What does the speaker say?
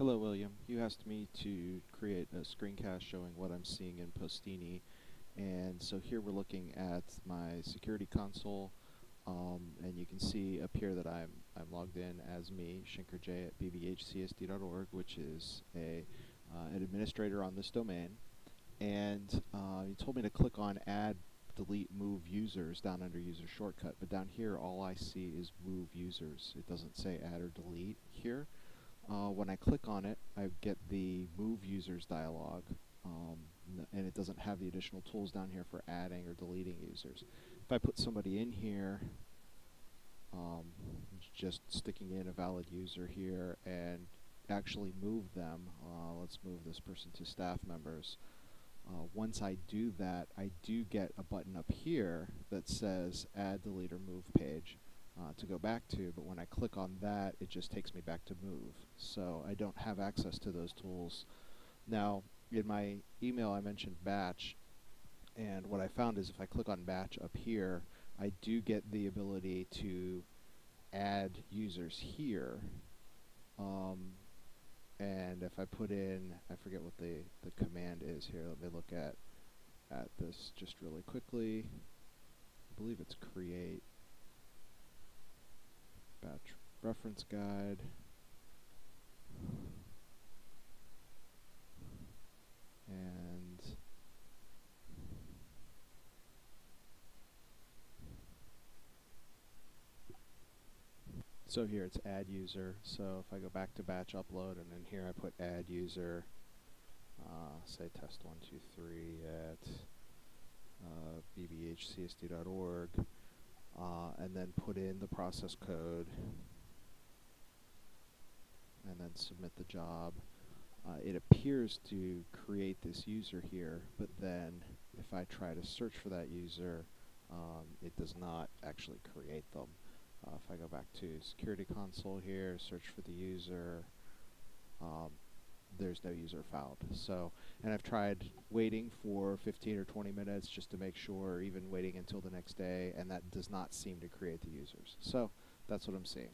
Hello, William. You asked me to create a screencast showing what I'm seeing in Postini, and so here we're looking at my security console, and you can see up here that I'm logged in as me, ShinkerJ at bbhcsd.org, which is an administrator on this domain, and you told me to click on Add, Delete, Move Users down under User Shortcut, but down here all I see is Move Users. It doesn't say Add or Delete here. When I click on it, I get the Move Users dialog, and it doesn't have the additional tools down here for adding or deleting users. If I put somebody in here, just sticking in a valid user here and actually move them, let's move this person to staff members. Once I do that, I do get a button up here that says Add, Delete, or Move Page. To go back to, but when I click on that, it just takes me back to Move. So I don't have access to those tools. Now, in my email I mentioned Batch, and what I found is if I click on Batch up here, I do get the ability to add users here. And if I put in, I forget what the command is here, let me look at this just really quickly. I believe it's create batch reference guide. And so here it's add user. So if I go back to batch upload and then here I put add user, say test123 at bbhcsd.org. And then put in the process code and then submit the job. It appears to create this user here, but then if I try to search for that user, it does not actually create them. If I go back to security console here, search for the user, there's no user found. So, and I've tried waiting for 15 or 20 minutes just to make sure, even waiting until the next day, and that does not seem to create the users. So that's what I'm seeing.